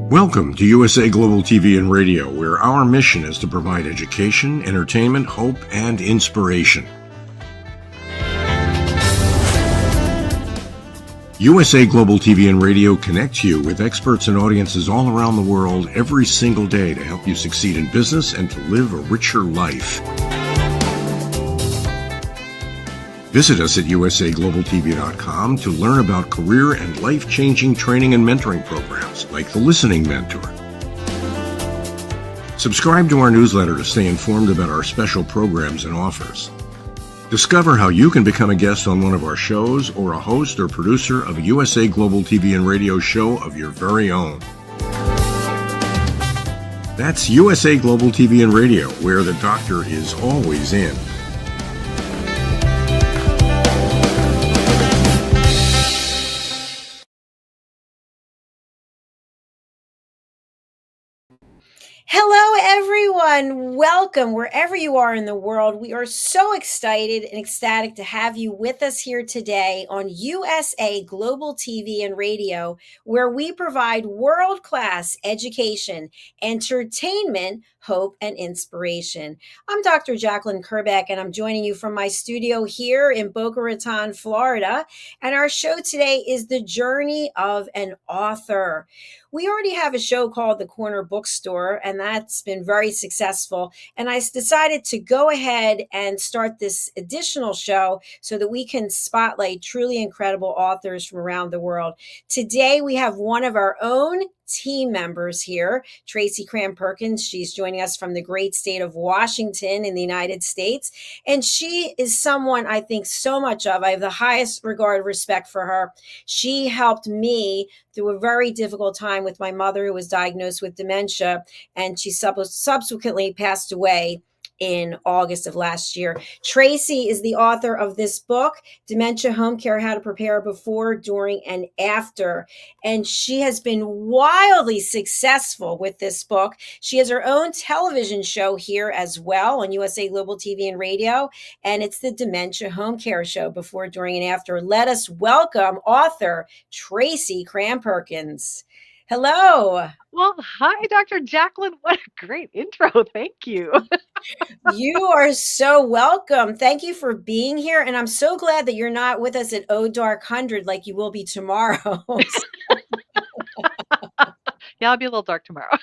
Welcome to USA Global TV and Radio, where our mission is to provide education, entertainment, hope, and inspiration. USA Global TV and Radio connects you with experts and audiences all around the world every single day to help you succeed in business and to live a richer life. Visit us at usaglobaltv.com to learn about career and life-changing training and mentoring programs like the Listening Mentor. Subscribe to our newsletter to stay informed about our special programs and offers. Discover how you can become a guest on one of our shows or a host or producer of a USA Global TV and Radio show of your very own. That's USA Global TV and Radio, where the doctor is always in. Hello, everyone. Welcome wherever you are in the world. We are so excited and ecstatic to have you with us here today on USA Global TV and Radio, where we provide world-class education, entertainment, hope, and inspiration. I'm Dr. Jacalyn, KERBECK, and I'm joining you from my studio here in Boca Raton, Florida. And our show today is The Journey of an Author. We already have a show called The Corner Bookstore, and that's been very successful. And I decided to go ahead and start this additional show so that we can spotlight truly incredible authors from around the world. Today, we have one of our own team members here, Tracy Cram Perkins. She's joining us from the great state of Washington in the United States. And she is someone I think so much of. I have the highest regard and respect for her. She helped me through a very difficult time with my mother, who was diagnosed with dementia, and she subsequently passed away in August of last year. Tracy is the author of this book, Dementia Home Care, How to Prepare Before, During, and After. And she has been wildly successful with this book. She has her own television show here as well on USA Global TV and Radio, and it's the Dementia Home Care Show, Before, During, and After. Let us welcome author Tracy Cram Perkins. Hello. Well, hi, Dr. Jacalyn. What a great intro. Thank you. You are so welcome. Thank you for being here. And I'm so glad that you're not with us at Oh Dark 100 like you will be tomorrow. Yeah, I'll be a little dark tomorrow.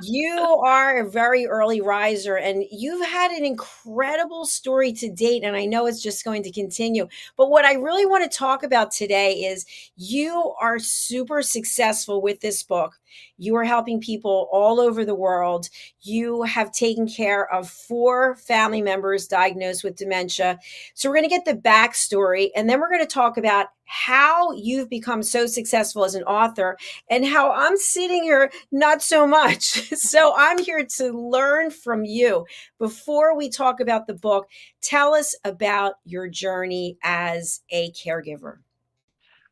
You are a very early riser, and you've had an incredible story to date, and I know it's just going to continue. But what I really want to talk about today is you are super successful with this book. You are helping people all over the world. You have taken care of 4 family members diagnosed with dementia. So we're going to get the backstory, and then we're going to talk about how you've become so successful as an author and how I'm sitting here not so much. So I'm here to learn from you. Before we talk about the book, tell us about your journey as a caregiver.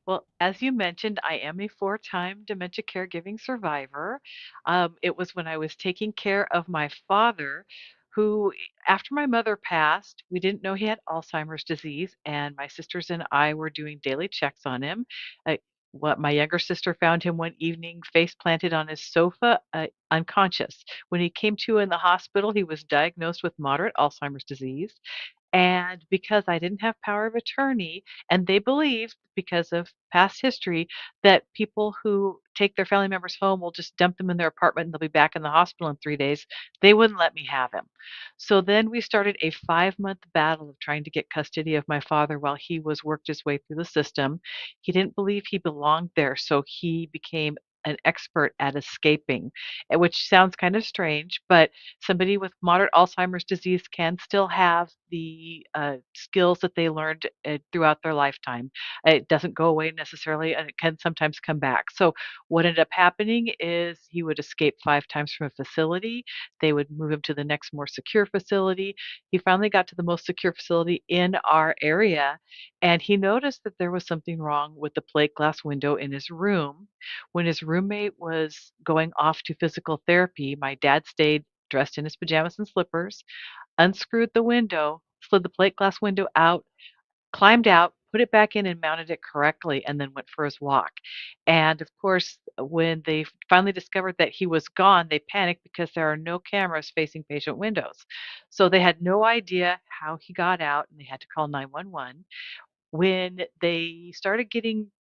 Well, as you mentioned, I am a four-time dementia caregiving survivor. It was when I was taking care of my father, who, after my mother passed, we didn't know he had Alzheimer's disease, and my sisters and I were doing daily checks on him. What my younger sister found him one evening, face planted on his sofa, unconscious. When he came to in the hospital, he was diagnosed with moderate Alzheimer's disease. And because I didn't have power of attorney, and they believed, because of past history, that people who take their family members home will just dump them in their apartment and they'll be back in the hospital in 3 days, they wouldn't let me have him. So then we started a 5-month battle of trying to get custody of my father while he was worked his way through the system. He didn't believe he belonged there, so he became an expert at escaping, which sounds kind of strange, but somebody with moderate Alzheimer's disease can still have the skills that they learned throughout their lifetime. It doesn't go away necessarily, and it can sometimes come back. So, what ended up happening is he would escape 5 times from a facility. They would move him to the next more secure facility. He finally got to the most secure facility in our area, and he noticed that there was something wrong with the plate glass window in his room. When his roommate was going off to physical therapy, my dad stayed dressed in his pajamas and slippers, unscrewed the window, slid the plate glass window out, climbed out, put it back in, and mounted it correctly, and then went for his walk. And of course, when they finally discovered that he was gone, they panicked because there are no cameras facing patient windows. So they had no idea how he got out, and they had to call 911. When they started getting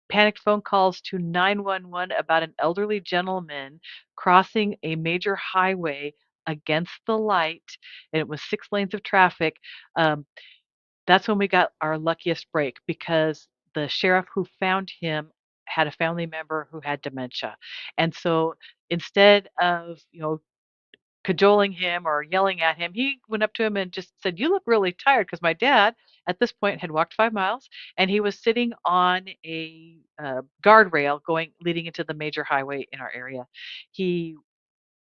panicked phone calls to 911 about an elderly gentleman crossing a major highway against the light, and it was 6 lanes of traffic. um, that's when we got our luckiest break because the sheriff who found him had a family member who had dementia. And so instead of, cajoling him or yelling at him, he went up to him and just said, "You look really tired." Because my dad, at this point, had walked 5 miles, and he was sitting on a guardrail leading into the major highway in our area. He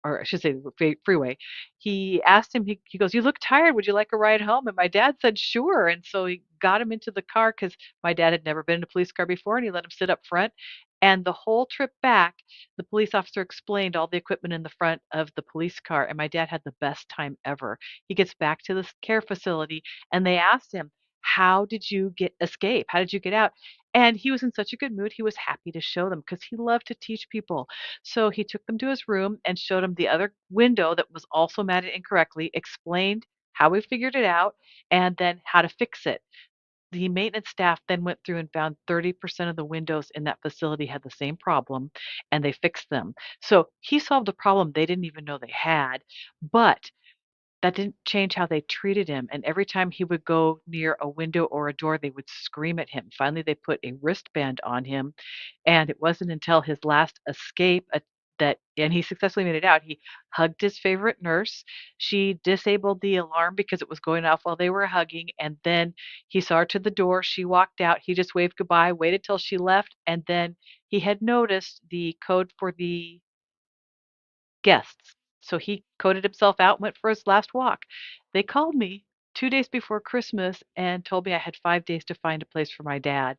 or I should say the freeway. He asked him, he goes, "You look tired. Would you like a ride home?" And my dad said, "Sure." And so he got him into the car because my dad had never been in a police car before, and he let him sit up front. And the whole trip back, the police officer explained all the equipment in the front of the police car, and my dad had the best time ever. He gets back to this care facility, and they asked him, "How did you escape? How did you get out?" And he was in such a good mood, he was happy to show them because he loved to teach people. So he took them to his room and showed them the other window that was also mounted incorrectly, explained how we figured it out, and then how to fix it. The maintenance staff then went through and found 30% of the windows in that facility had the same problem, and they fixed them. So he solved a problem they didn't even know they had, but that didn't change how they treated him, and every time he would go near a window or a door, they would scream at him. Finally, they put a wristband on him, and it wasn't until his last escape and he successfully made it out. He hugged his favorite nurse. She disabled the alarm because it was going off while they were hugging, and then he saw her to the door. She walked out. He just waved goodbye, waited till she left, and then he had noticed the code for the guests. So he coded himself out and went for his last walk. They called me 2 days before Christmas and told me I had 5 days to find a place for my dad.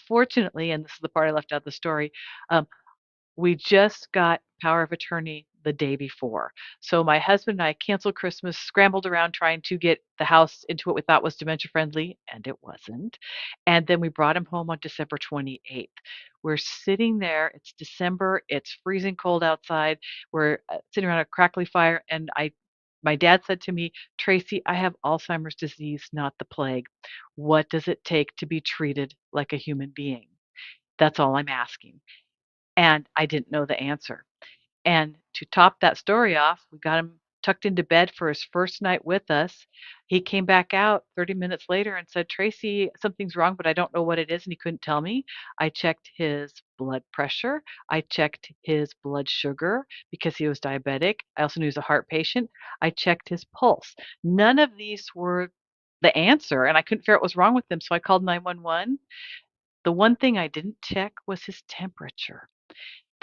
Fortunately, and this is the part I left out of the story, um, we just got power of attorney the day before. So my husband and I canceled Christmas, scrambled around trying to get the house into what we thought was dementia friendly, and it wasn't. And then we brought him home on December 28th. We're sitting there, it's December, it's freezing cold outside. We're sitting around a crackly fire, and my dad said to me, "Tracy, I have Alzheimer's disease, not the plague. What does it take to be treated like a human being? That's all I'm asking." And I didn't know the answer. And to top that story off, we got him tucked into bed for his first night with us. He came back out 30 minutes later and said, "Tracy, something's wrong, but I don't know what it is." And he couldn't tell me. I checked his blood pressure. I checked his blood sugar because he was diabetic. I also knew he was a heart patient. I checked his pulse. None of these were the answer, and I couldn't figure out what was wrong with him. So I called 911. The one thing I didn't check was his temperature.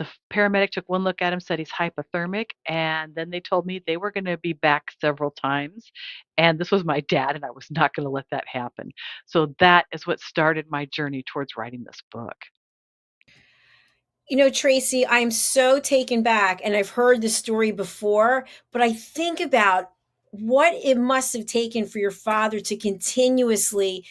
The paramedic took one look at him, said he's hypothermic, and then they told me they were gonna be back several times, and this was my dad, and I was not gonna let that happen. So that is what started my journey towards writing this book. You know, Tracy, I'm so taken back, and I've heard the story before, but I think about what it must have taken for your father to continuously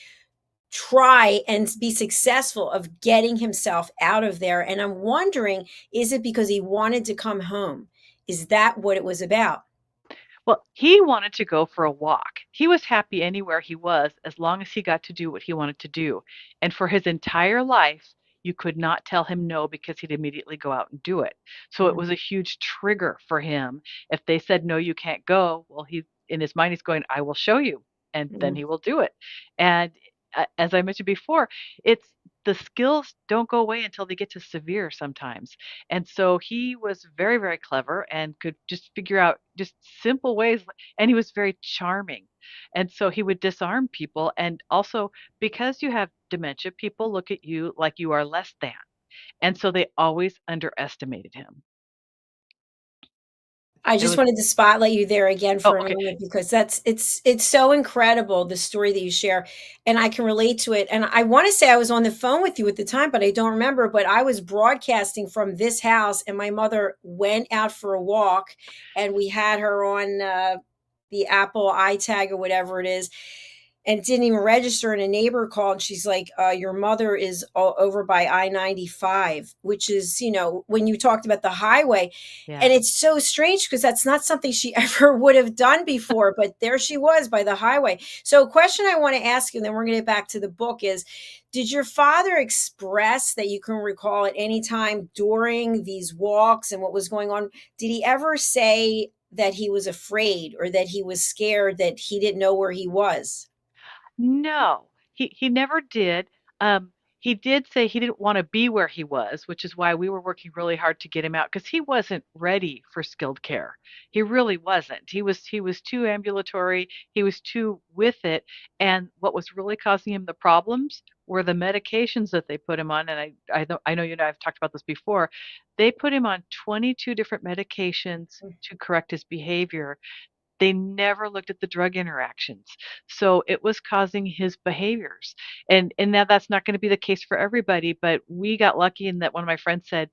try and be successful of getting himself out of there. And I'm wondering, is it because he wanted to come home? Is that what it was about? Well, he wanted to go for a walk. He was happy anywhere he was as long as he got to do what he wanted to do. And for his entire life, you could not tell him no because he'd immediately go out and do it. So it was a huge trigger for him. If they said, no, you can't go, well, he, in his mind, he's going, I will show you. And then Mhm. he will do it. And as I mentioned before, it's the skills don't go away until they get to severe sometimes. And so he was very, very clever and could just figure out just simple ways. And he was very charming. And so he would disarm people. And also, because you have dementia, people look at you like you are less than. And so they always underestimated him. I It just was, wanted to spotlight you there again oh, for a okay. moment because it's so incredible the story that you share, and I can relate to it. And I want to say I was on the phone with you at the time, but I don't remember. But I was broadcasting from this house, and my mother went out for a walk, and we had her on the Apple iTag or whatever it is, and didn't even register. And a neighbor called, and she's like, your mother is over by I-95, which is, when you talked about the highway. And Yeah. it's so strange because that's not something she ever would have done before, but there she was by the highway. So a question I want to ask you, and then we're going to get back to the book, is did your father express that you can recall at any time during these walks and what was going on? Did he ever say that he was afraid or that he was scared, that he didn't know where he was? No, he never did. He did say he didn't wanna be where he was, which is why we were working really hard to get him out because he wasn't ready for skilled care. He really wasn't. He was too ambulatory, he was too with it, and what was really causing him the problems were the medications that they put him on, and I know you and I have talked about this before. They put him on 22 different medications to correct his behavior. They never looked at the drug interactions. So it was causing his behaviors. And now that's not gonna be the case for everybody, but we got lucky in that one of my friends said,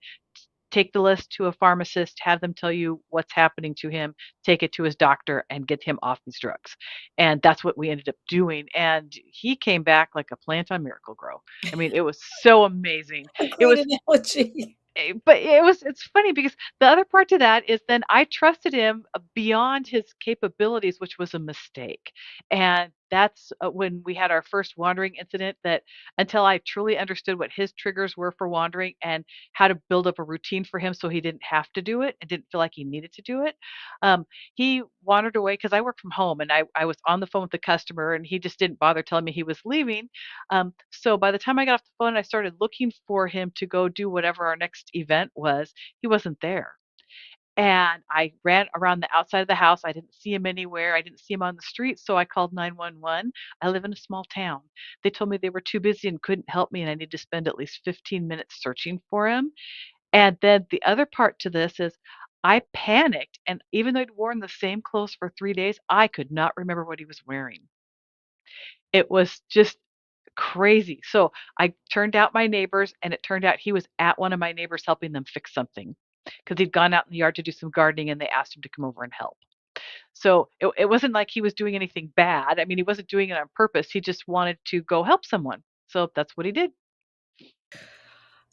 Take the list to a pharmacist, have them tell you what's happening to him, take it to his doctor, and get him off these drugs." And that's what we ended up doing, and he came back like a plant on Miracle Grow. I mean, it was so amazing. A It great was analogy. but it's funny because the other part to that is then I trusted him beyond his capabilities, which was a mistake. And that's when we had our first wandering incident that until I truly understood what his triggers were for wandering and how to build up a routine for him so he didn't have to do it and didn't feel like he needed to do it. Um, he wandered away because I work from home and I was on the phone with the customer and he just didn't bother telling me he was leaving. So by the time I got off the phone, I started looking for him to go do whatever our next event was. He wasn't there. And I ran around the outside of the house. I didn't see him anywhere. I didn't see him on the street. So I called 911. I live in a small town. They told me they were too busy and couldn't help me. And I need to spend at least 15 minutes searching for him. And then the other part to this is I panicked. And even though I'd worn the same clothes for 3 days, I could not remember what he was wearing. It was just crazy. So I turned out my neighbors, and it turned out he was at one of my neighbors helping them fix something because 'cause he'd gone out in the yard to do some gardening, and they asked him to come over and help. So it wasn't like he was doing anything bad. I mean, he wasn't doing it on purpose. He just wanted to go help someone. So that's what he did.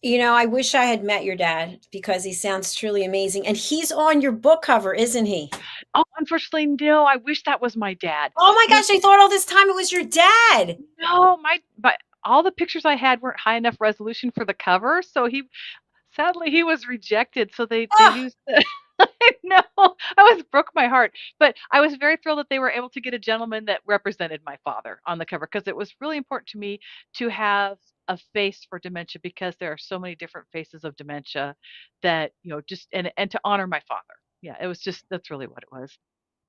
I wish I had met your dad because he sounds truly amazing. And he's on your book cover, isn't he? Oh, unfortunately, no, I wish that was my dad. Oh my He gosh, I thought all this time it was your dad. no, my but all the pictures I had weren't high enough resolution for the cover, so he sadly, he was rejected, so they Oh, used the I know, I was broke my heart, but I was very thrilled that they were able to get a gentleman that represented my father on the cover because it was really important to me to have a face for dementia because there are so many different faces of dementia that, just and to honor my father. Yeah, it was just that's really what it was.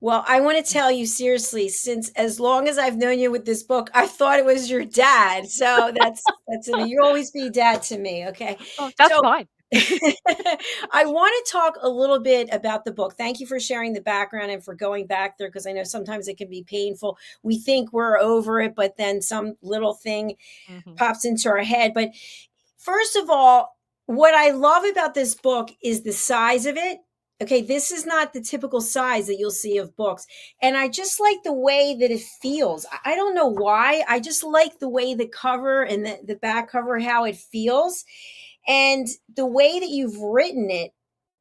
well, I want to tell you seriously, since as long as I've known you with this book, I thought it was your dad. So that's you always be dad to me. Okay. Oh, that's So fine. I want to talk a little bit about the book. Thank you for sharing the background and for going back there because I know sometimes it can be painful. We think we're over it, but then some little thing Mhm. pops into our head. But first of all, what I love about this book is the size of it. Okay, this is not the typical size that you'll see of books. And I just like the way that it feels. I don't know why. I just like the way the cover and the back cover, how it feels. And the way that you've written it,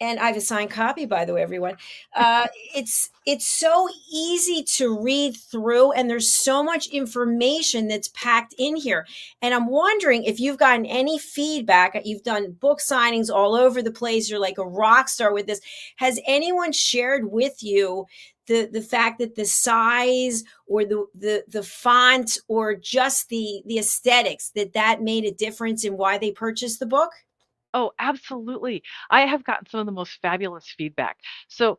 and I have a signed copy, by the way, everyone. Uh, it's so easy to read through, and there's so much information that's packed in here. And I'm wondering if you've gotten any feedback. You've done book signings all over the place. You're like a rock star with this. Has anyone shared with you the fact that the size or the font or just the aesthetics that made a difference in why they purchased the book? Oh, absolutely. I have gotten some of the most fabulous feedback. So,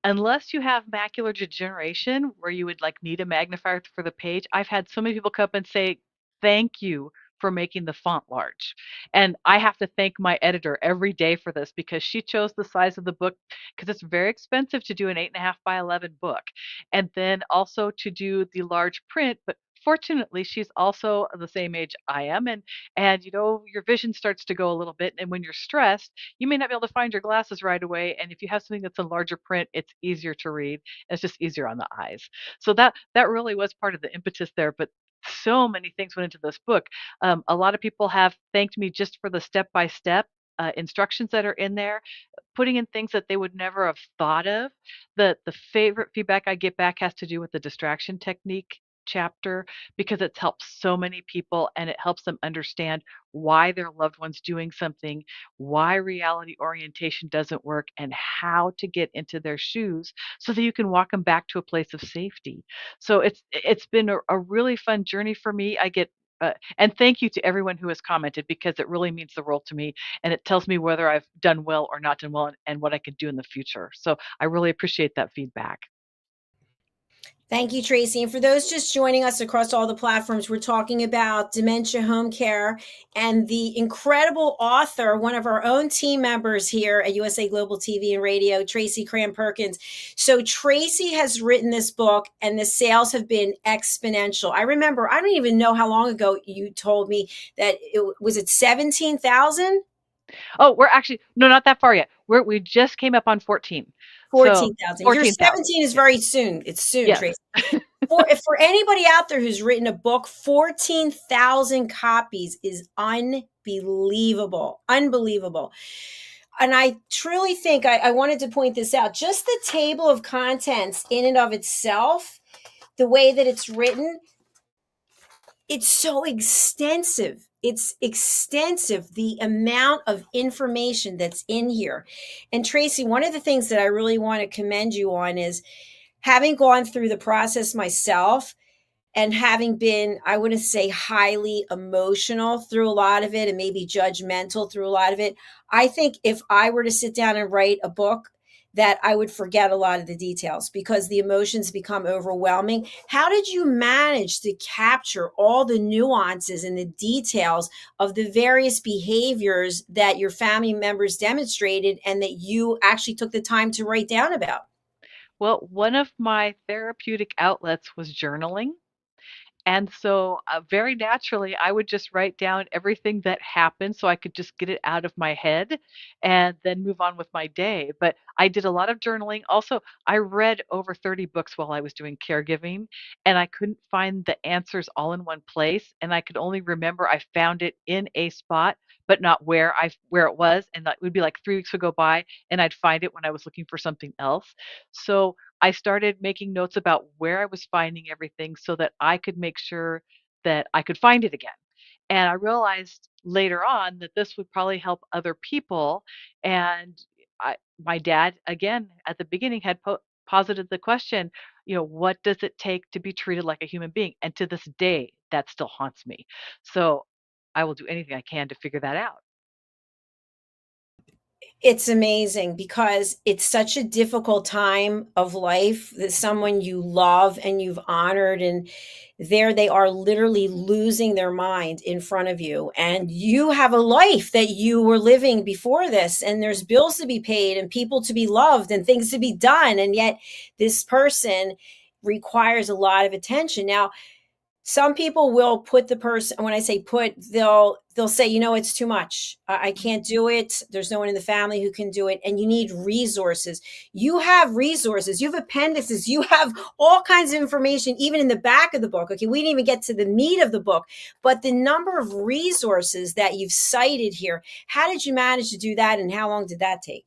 unless you have macular degeneration where you would like need a magnifier for the page, I've had so many people come up and say, "Thank you for making the font large." And I have to thank my editor every day for this because she chose the size of the book because it's very expensive to do an 8.5 by 11 book. And then also to do the large print, but fortunately, she's also the same age I am, and your vision starts to go a little bit, and when you're stressed, you may not be able to find your glasses right away, and if you have something that's a larger print, it's easier to read, and it's just easier on the eyes. So that really was part of the impetus there, but so many things went into this book. A lot of people have thanked me just for the step by step instructions that are in there, putting in things that they would never have thought of. The favorite feedback I get back has to do with the distraction technique chapter because it's helped so many people and it helps them understand why their loved one's doing something, why reality orientation doesn't work, and how to get into their shoes so that you can walk them back to a place of safety. So it's been a really fun journey for me. I get and thank you to everyone who has commented because it really means the world to me and it tells me whether I've done well or not done well and what I could do in the future. So I really appreciate that feedback. Thank you, Tracy. And for those just joining us across all the platforms, we're talking about dementia home care and the incredible author, one of our own team members here at USA Global TV and Radio, Tracy Cram Perkins. So, Tracy has written this book, and the sales have been exponential. I remember, I don't even know how long ago you told me that it 17,000? Oh, we're actually no, not that far yet. We just came up on 14. So 14,000. Your 14,000. 17 is Yeah. very soon. It's soon, Yes. Tracy. For anybody out there who's written a book, 14,000 copies is unbelievable. Unbelievable. And I truly think I wanted to point this out. Just the table of contents in and of itself, the way that it's written, it's so extensive. It's extensive, the amount of information that's in here. And Tracy, one of the things that I really want to commend you on is having gone through the process myself and having been, I wouldn't say highly emotional through a lot of it and maybe judgmental through a lot of it. I think if I were to sit down and write a book, that I would forget a lot of the details because the emotions become overwhelming. How did you manage to capture all the nuances and the details of the various behaviors that your family members demonstrated and that you actually took the time to write down about? Well, one of my therapeutic outlets was journaling. And so, very naturally, I would just write down everything that happened so I could just get it out of my head and then move on with my day. But I did a lot of journaling. Also, I read over 30 books while I was doing caregiving, and I couldn't find the answers all in one place. And I could only remember I found it in a spot, but not where it was. And that would be like 3 weeks would go by, and I'd find it when I was looking for something else. So I started making notes about where I was finding everything so that I could make sure that I could find it again. And I realized later on that this would probably help other people. And my dad, again, at the beginning, had posited the question, what does it take to be treated like a human being? And to this day, that still haunts me. So I will do anything I can to figure that out. It's amazing because it's such a difficult time of life that someone you love and you've honored, and there they are literally losing their mind in front of you. And you have a life that you were living before this, and there's bills to be paid and people to be loved and things to be done. And yet this person requires a lot of attention. Now, some people will put the person, when I say put, they'll say, it's too much. I can't do it. There's no one in the family who can do it. And you need resources. You have resources. You have appendices. You have all kinds of information, even in the back of the book. Okay. We didn't even get to the meat of the book, but the number of resources that you've cited here, how did you manage to do that? And how long did that take?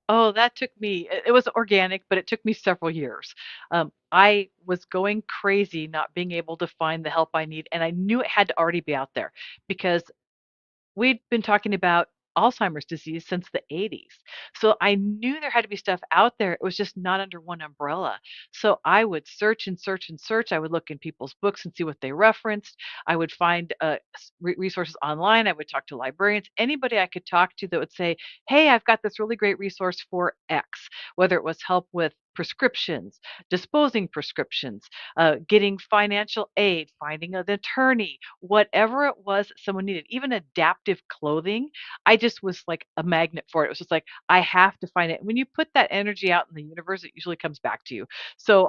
Oh, that took me it was organic, but it took me several years. I was going crazy not being able to find the help I need, and I knew it had to already be out there because we'd been talking about Alzheimer's disease since the '80s. So I knew there had to be stuff out there. It was just not under one umbrella. So I would search and search and search. I would look in people's books and see what they referenced. I would find resources online. I would talk to librarians, anybody I could talk to that would say, hey, I've got this really great resource for X, whether it was help with prescriptions, disposing prescriptions, getting financial aid, finding an attorney, whatever it was that someone needed, even adaptive clothing. I just was like a magnet for it. It was just like, I have to find it. When you put that energy out in the universe, it usually comes back to you. So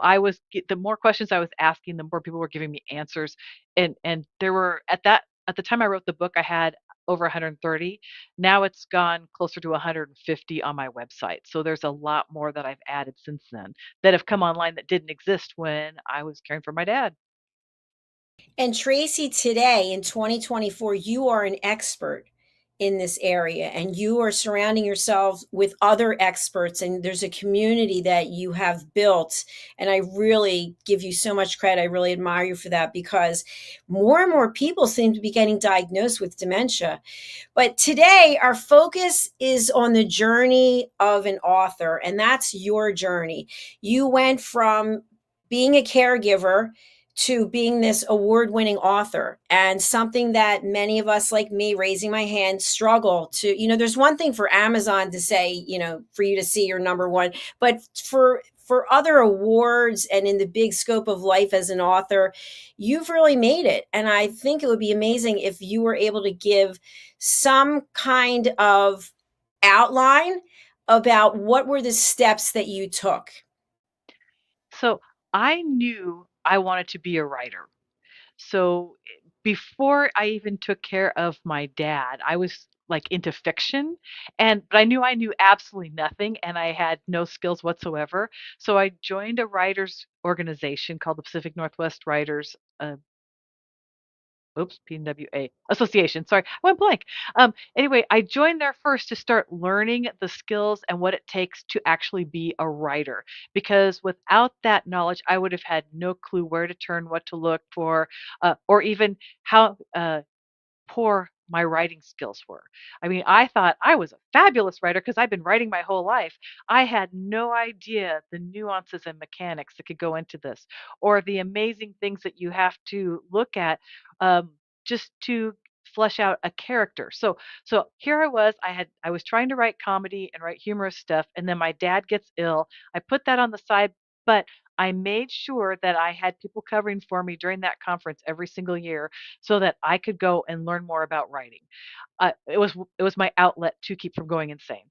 the more questions I was asking, the more people were giving me answers. And there were at the time I wrote the book, I had over 130. Now it's gone closer to 150 on my website. So there's a lot more that I've added since then that have come online that didn't exist when I was caring for my dad. And Tracy, today in 2024, you are an expert in this area and you are surrounding yourself with other experts, and there's a community that you have built. And I really give you so much credit. I really admire you for that, because more and more people seem to be getting diagnosed with dementia. But today, our focus is on the journey of an author, and that's your journey. You went from being a caregiver to being this award winning author, and something that many of us, like me, raising my hand, struggle to. There's one thing for Amazon to say, for you to see your number one, but for other awards and in the big scope of life as an author, you've really made it. And I think it would be amazing if you were able to give some kind of outline about what were the steps that you took. So I knew I wanted to be a writer. So before I even took care of my dad, I was like into fiction, but I knew absolutely nothing and I had no skills whatsoever. So I joined a writers organization called the Pacific Northwest Writers PNWA Association. Sorry, I went blank. Anyway, I joined there first to start learning the skills and what it takes to actually be a writer. Because without that knowledge, I would have had no clue where to turn, what to look for, or even how poor my writing skills were. I mean, I thought I was a fabulous writer because I've been writing my whole life. I had no idea the nuances and mechanics that could go into this, or the amazing things that you have to look at um, just to flesh out a character. So here I was trying to write comedy and write humorous stuff, and then my dad gets ill. I put that on the side, but I made sure that I had people covering for me during that conference every single year so that I could go and learn more about writing. It was my outlet to keep from going insane.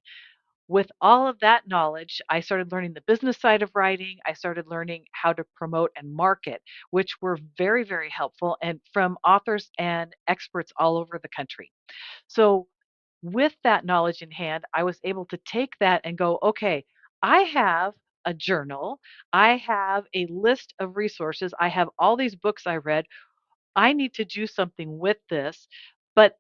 With all of that knowledge, I started learning the business side of writing. I started learning how to promote and market, which were very, very helpful, and from authors and experts all over the country. So, with that knowledge in hand, I was able to take that and go, okay, I have a journal, I have a list of resources, I have all these books I read. I need to do something with this, but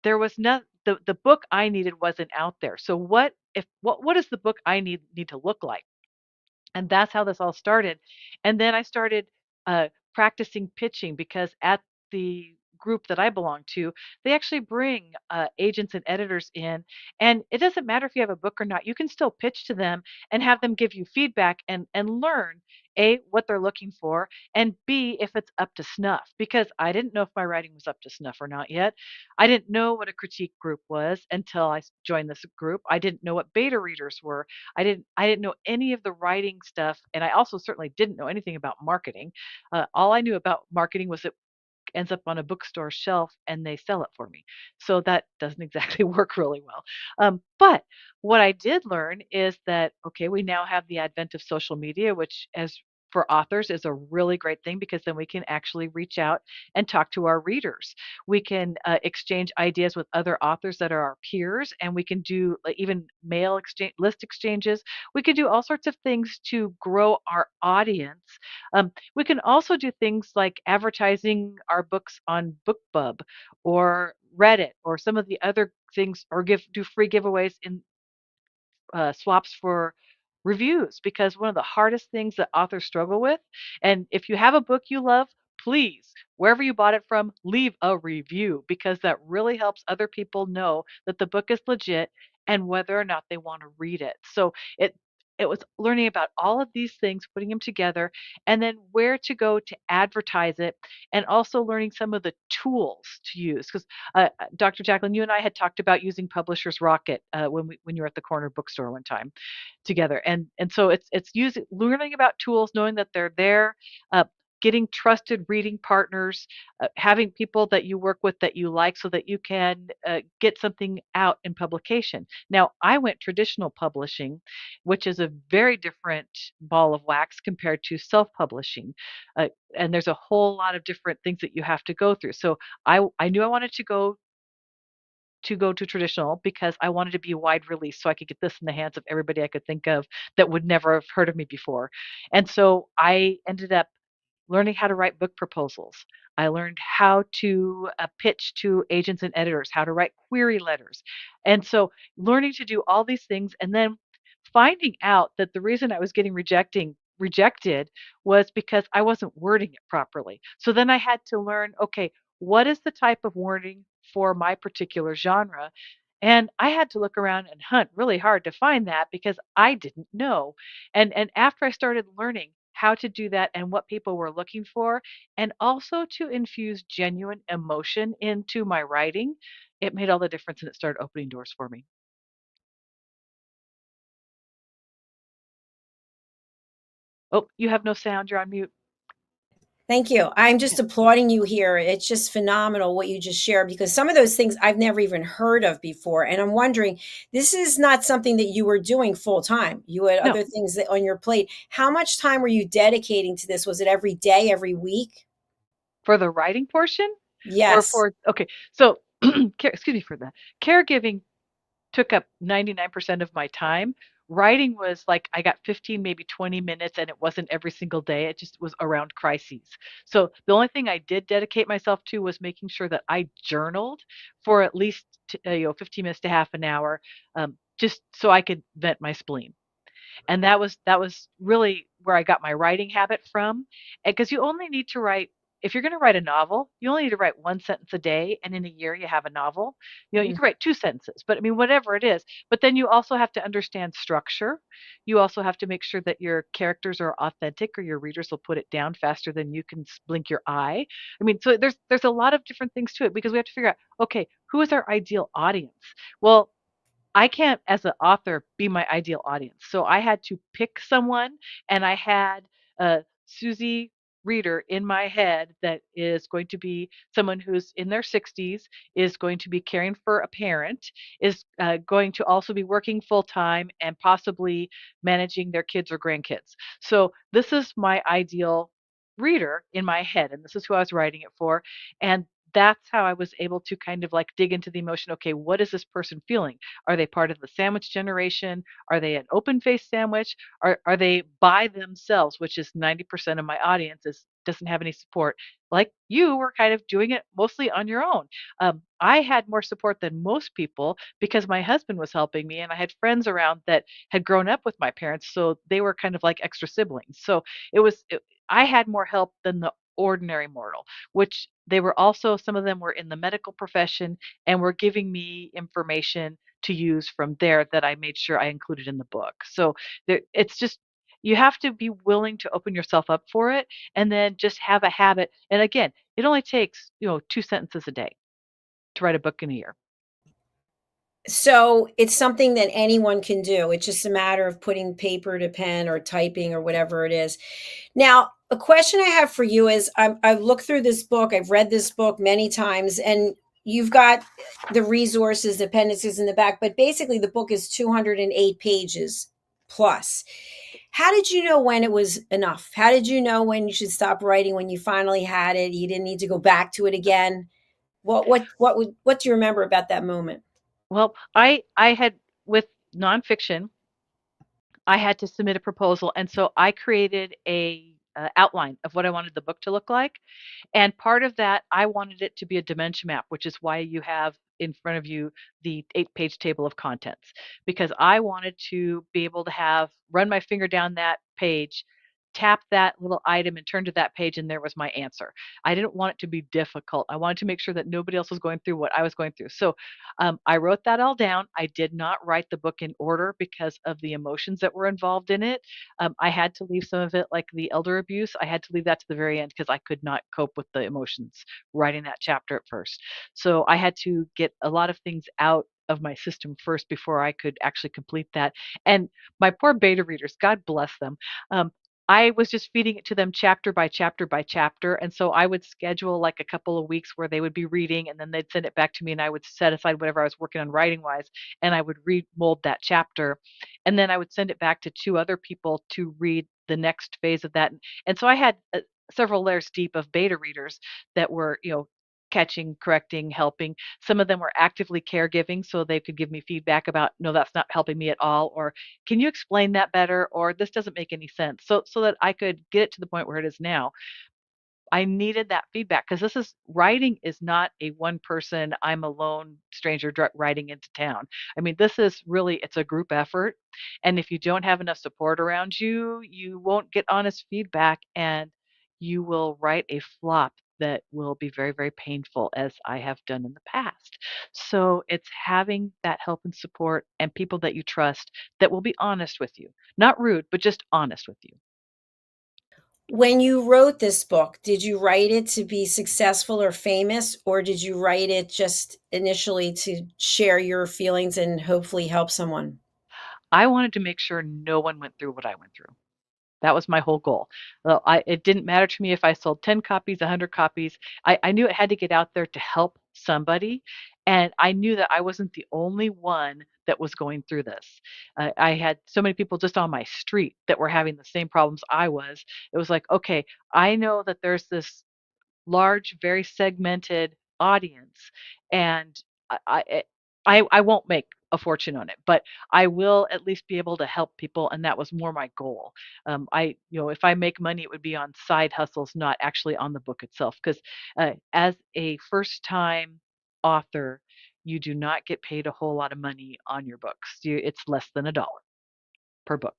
there was no the book I needed wasn't out there. So what does the book I need to look like? And that's how this all started. And then I started practicing pitching because at the group that I belong to, they actually bring agents and editors in, and it doesn't matter if you have a book or not. You can still pitch to them and have them give you feedback and learn a what they're looking for, and b if it's up to snuff. Because I didn't know if my writing was up to snuff or not yet. I didn't know what a critique group was until joined this group. I didn't know what beta readers were. I didn't know any of the writing stuff, and I also certainly didn't know anything about marketing. All I knew about marketing was it ends up on a bookstore shelf and they sell it for me. So that doesn't exactly work really well. But what I did learn is that, okay, we now have the advent of social media, which, as for authors, is a really great thing because then we can actually reach out and talk to our readers. We can exchange ideas with other authors that are our peers, and we can do even mail exchange, list exchanges. We can do all sorts of things to grow our audience. We can also do things like advertising our books on BookBub or Reddit or some of the other things, or do free giveaways in swaps for reviews, because one of the hardest things that authors struggle with, and if you have a book you love, please, wherever you bought it from, leave a review, because that really helps other people know that the book is legit and whether or not they want to read it. So it was learning about all of these things, putting them together, and then where to go to advertise it, and also learning some of the tools to use. Because Dr. Jacalyn, you and I had talked about using Publisher's Rocket when you were at the corner bookstore one time together, and so it's using learning about tools, knowing that they're there, uh, getting trusted reading partners, having people that you work with that you like, so that you can get something out in publication. Now, I went traditional publishing, which is a very different ball of wax compared to self-publishing, and there's a whole lot of different things that you have to go through. So I knew I wanted to go to traditional because I wanted to be a wide release so I could get this in the hands of everybody I could think of that would never have heard of me before. And so I ended up learning how to write book proposals. I learned how to pitch to agents and editors, how to write query letters. And so learning to do all these things, and then finding out that the reason I was getting rejected was because I wasn't wording it properly. So then I had to learn, okay, what is the type of wording for my particular genre? And I had to look around and hunt really hard to find that because I didn't know. And after I started learning how to do that and what people were looking for, and also to infuse genuine emotion into my writing, it made all the difference and it started opening doors for me. Oh, you have no sound. You're on mute. Thank you. I'm Yeah. just applauding you here. It's just phenomenal what you just shared, because some of those things I've never even heard of before. And I'm wondering, this is not something that you were doing full time. You had No, other things that on your plate. How much time were you dedicating to this? Was it every day, every week? for the writing portion or Yes. for, okay. So, excuse me for that. Caregiving took up 99% of my time. Writing was like I got 15, maybe 20 minutes, and it wasn't every single day. It just was around crises. So the only thing I did dedicate myself to was making sure that I journaled for at least 15 minutes to half an hour, just so I could vent my spleen. And that was really where I got my writing habit from. Because you only need to write, if you're going to write a novel, you only need to write one sentence a day, and in a year you have a novel. You Mm. can write two sentences, but I mean, whatever it is. But then you also have to understand structure. You also have to make sure that your characters are authentic, or your readers will put it down faster than you can blink your eye. I mean, so there's a lot of different things to it, because we have to figure out, okay, who is our ideal audience? Well, I can't, as an author, be my ideal audience. So I had to pick someone, and I had Susie Reader in my head that is going to be someone who's in their 60s, is going to be caring for a parent, is going to also be working full time and possibly managing their kids or grandkids. So this is my ideal reader in my head, and this is who I was writing it for. And that's how I was able to kind of like dig into the emotion. Okay, what is this person feeling? Are they part of the sandwich generation? Are they an open faced sandwich? Are they by themselves, which is 90% of my audience doesn't have any support. Like you were kind of doing it mostly on your own. I had more support than most people because my husband was helping me, and I had friends around that had grown up with my parents, so they were kind of like extra siblings. So I had more help than the ordinary mortal, which they were also, some of them were in the medical profession and were giving me information to use from there that I made sure I included in the book. So it's just, you have to be willing to open yourself up for it and then just have a habit. And again, it only takes, 2 sentences a day to write a book in a year. So it's something that anyone can do. It's just a matter of putting paper to pen or typing or whatever it is. Now, a question I have for you is I've looked through this book, I've read this book many times, and you've got the resources, the appendices in the back, but basically the book is 208 pages plus. How did you know when it was enough? How did you know when you should stop writing, when you finally had it, you didn't need to go back to it again? What do you remember about that moment? Well, I had, with nonfiction, I had to submit a proposal, and so I created a outline of what I wanted the book to look like. And part of that, I wanted it to be a dementia map, which is why you have in front of you the 8-page table of contents, because I wanted to be able to run my finger down that page, tap that little item and turn to that page, and there was my answer. I didn't want it to be difficult. I wanted to make sure that nobody else was going through what I was going through. So I wrote that all down. I did not write the book in order because of the emotions that were involved in it. I had to leave some of it, like the elder abuse, I had to leave that to the very end because I could not cope with the emotions writing that chapter at first. So I had to get a lot of things out of my system first before I could actually complete that. And my poor beta readers, God bless them. Um, I was just feeding it to them chapter by chapter by chapter. And so I would schedule like a couple of weeks where they would be reading and then they'd send it back to me and I would set aside whatever I was working on writing wise and I would remold that chapter. And then I would send it back to 2 other people to read the next phase of that. And so I had several layers deep of beta readers that were, catching, correcting, helping. Some of them were actively caregiving, so they could give me feedback about, no, that's not helping me at all, or can you explain that better, or this doesn't make any sense. So that I could get it to the point where it is now. I needed that feedback because writing is not a one person, I'm a lone stranger riding into town. I mean, this is really, it's a group effort. And if you don't have enough support around you, you won't get honest feedback and you will write a flop that will be very, very painful, as I have done in the past. So it's having that help and support and people that you trust that will be honest with you, not rude, but just honest with you. When you wrote this book, did you write it to be successful or famous, or did you write it just initially to share your feelings and hopefully help someone? I wanted to make sure no one went through what I went through. That was my whole goal. It didn't matter to me if I sold 10 copies, 100 copies. I knew it had to get out there to help somebody, and I knew that I wasn't the only one that was going through this. I had so many people just on my street that were having the same problems I was. It was like, okay, I know that there's this large, very segmented audience, and I I I won't make a fortune on it, but I will at least be able to help people, and that was more my goal. If I make money, it would be on side hustles, not actually on the book itself. Because as a first-time author, you do not get paid a whole lot of money on your books. It's less than $1 per book.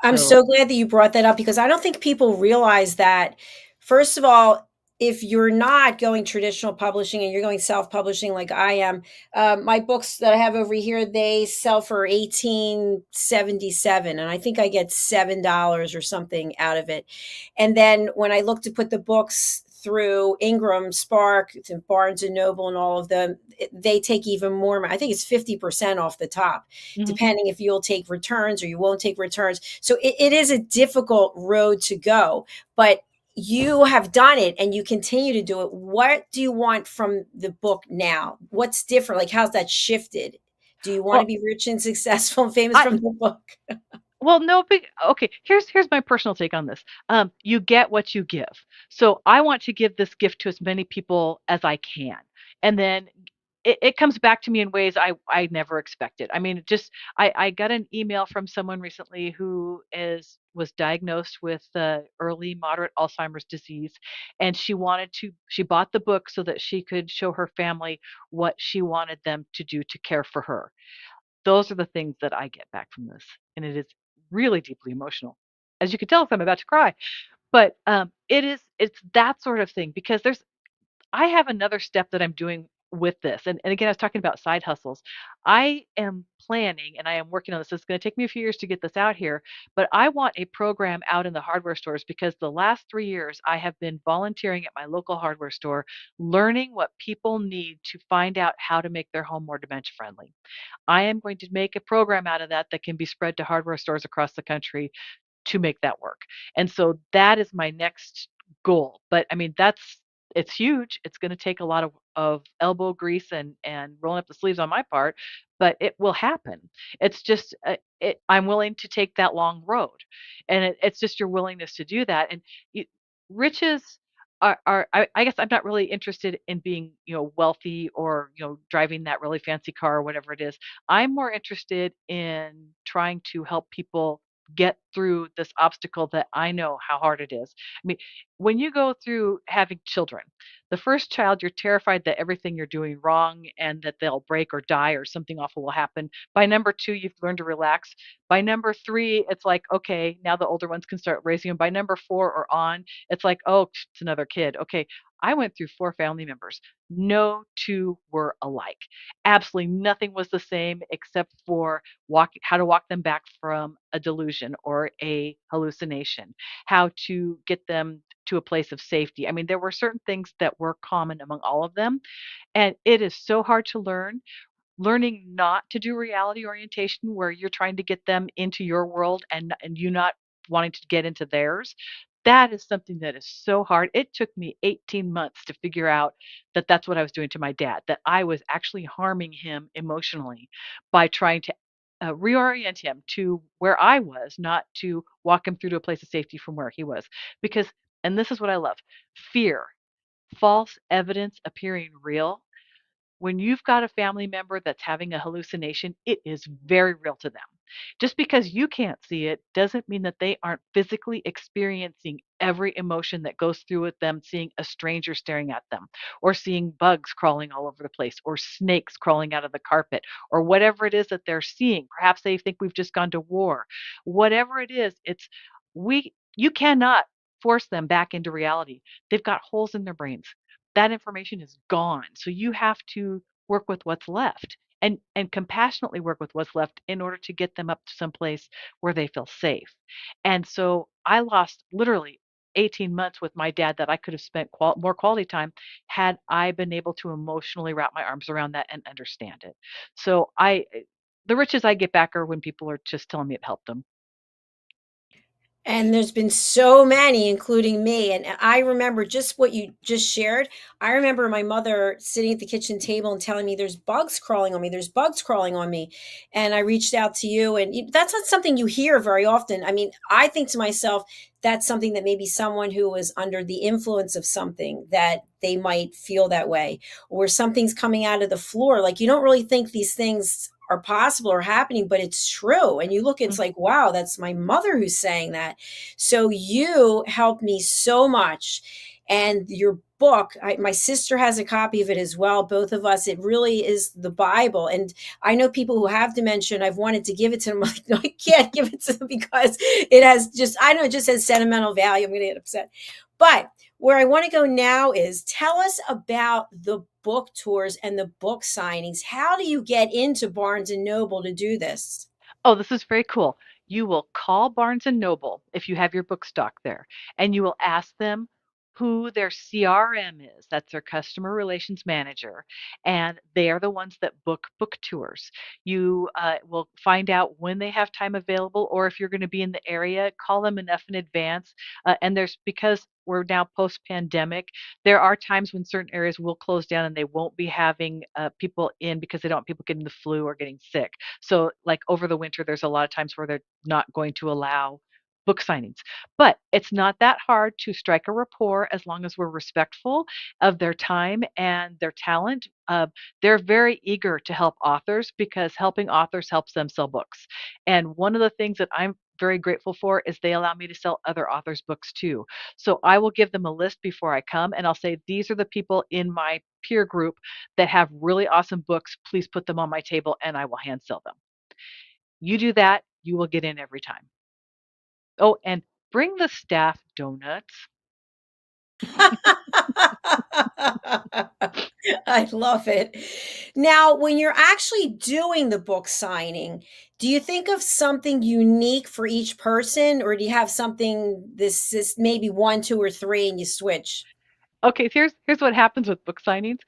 I'm So so glad that you brought that up because I don't think people realize that, first of all, if you're not going traditional publishing and you're going self-publishing like I am, my books that I have over here, they sell for 18.77, and I think I get $7 or something out of it. And then when I look to put the books through Ingram, Spark, to Barnes and Noble, and all of them, they take even more. I think it's 50% off the top, mhm. depending if you'll take returns or you won't take returns. So it is a difficult road to go, but you have done it and you continue to do it. What do you want from the book now? What's different? Like, how's that shifted? Do you want to Well, be rich and successful and famous I from the book? Well, no, big okay, here's my personal take on this. You get what you give. So I want to give this gift to as many people as I can. And then it comes back to me in ways I never expected. I mean, I got an email from someone recently who was diagnosed with early moderate Alzheimer's disease, and she bought the book so that she could show her family what she wanted them to do to care for her. Those are the things that I get back from this, and it is really deeply emotional. As you can tell if I'm about to cry, But, it's that sort of thing because I have another step that I'm doing with this, and again, I was talking about side hustles. I am planning, and I am working on this. It's gonna take me a few years to get this out here, but I want a program out in the hardware stores because the last 3 years, I have been volunteering at my local hardware store, learning what people need to find out how to make their home more dementia friendly. I am going to make a program out of that that can be spread to hardware stores across the country to make that work. And so that is my next goal. But I mean, it's huge. It's going to take a lot of elbow grease and rolling up the sleeves on my part, but it will happen. It's just I'm willing to take that long road, and it's just your willingness to do that. And you, riches are I guess I'm not really interested in being wealthy or driving that really fancy car or whatever it is. I'm more interested in trying to help people get through this obstacle that I know how hard it is. I mean, when you go through having children, the first child, you're terrified that everything you're doing wrong and that they'll break or die or something awful will happen. By number two, you've learned to relax. By number three, it's like, okay, now the older ones can start raising them. By number four or on, it's like, oh, it's another kid. Okay, I went through four family members. No two were alike. Absolutely nothing was the same except for how to walk them back from a delusion or a hallucination, how to get them to a place of safety. I mean, there were certain things that were common among all of them, and it is so hard to learn. Learning not to do reality orientation where you're trying to get them into your world and you not wanting to get into theirs, that is something that is so hard. It took me 18 months to figure out that that's what I was doing to my dad, that I was actually harming him emotionally by trying to reorient him to where I was, not to walk him through to a place of safety from where he was. Because, and this is what I love, fear, false evidence appearing real. When you've got a family member that's having a hallucination, it is very real to them. Just because you can't see it doesn't mean that they aren't physically experiencing every emotion that goes through with them seeing a stranger staring at them, or seeing bugs crawling all over the place, or snakes crawling out of the carpet, or whatever it is that they're seeing. Perhaps they think we've just gone to war. Whatever it is, you cannot force them back into reality. They've got holes in their brains. That information is gone. So you have to work with what's left and compassionately work with what's left in order to get them up to some place where they feel safe. And so I lost literally 18 months with my dad that I could have spent more quality time had I been able to emotionally wrap my arms around that and understand it. So the riches I get back are when people are just telling me it helped them. And there's been so many, including me. And I remember just what you just shared. I remember my mother sitting at the kitchen table and telling me, "There's bugs crawling on me. There's bugs crawling on me." And I reached out to you, and that's not something you hear very often. I mean, I think to myself, that's something that maybe someone who was under the influence of something that they might feel that way, or something's coming out of the floor. Like you don't really think these things are possible or happening, but it's true. And you look, it's Mhm. like, wow, that's my mother who's saying that. So you helped me so much. And your book, my sister has a copy of it as well. Both of us, it really is the Bible. And I know people who have dementia, and I've wanted to give it to them. I'm like, no, I can't give it to them because it has just, I know it just has sentimental value. I'm going to get upset. But where I want to go now is tell us about the book tours and the book signings. How do you get into Barnes and Noble to do this? Oh, this is very cool. You will call Barnes& and Noble if you have your book stock there, and you will ask them who their CRM is. That's their customer relations manager, and they are the ones that book tours. You will find out when they have time available, or if you're going to be in the area, call them enough in advance. And there's because we're now post-pandemic, there are times when certain areas will close down and they won't be having people in because they don't want people getting the flu or getting sick. So, like over the winter, there's a lot of times where they're not going to allow book signings. But it's not that hard to strike a rapport as long as we're respectful of their time and their talent. They're very eager to help authors because helping authors helps them sell books. And one of the things that I'm very grateful for is they allow me to sell other authors' books too. So I will give them a list before I come and I'll say, these are the people in my peer group that have really awesome books. Please put them on my table and I will hand sell them. You do that, you will get in every time. Oh, and bring the staff donuts. I love it. Now, when you're actually doing the book signing, do you think of something unique for each person, or do you have something this is maybe one, two, or three, and you switch? Okay, here's what happens with book signings.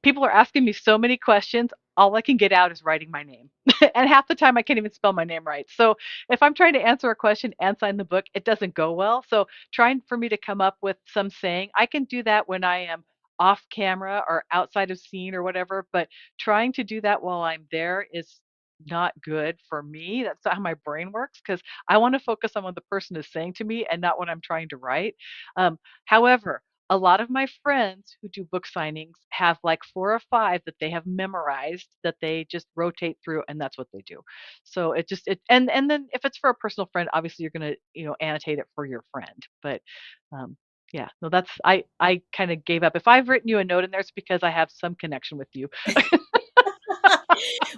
People are asking me so many questions. All I can get out is writing my name, and half the time I can't even spell my name right. So if I'm trying to answer a question and sign the book, it doesn't go well. So trying for me to come up with some saying, I can do that when I am off camera or outside of scene or whatever. But trying to do that while I'm there is not good for me. That's not how my brain works because I want to focus on what the person is saying to me and not what I'm trying to write. However, a lot of my friends who do book signings have like 4 or 5 that they have memorized that they just rotate through, and that's what they do. So it just it and then if it's for a personal friend, obviously you're gonna, annotate it for your friend. But, um, yeah, no, that's I kinda gave up. If I've written you a note in there, it's because I have some connection with you.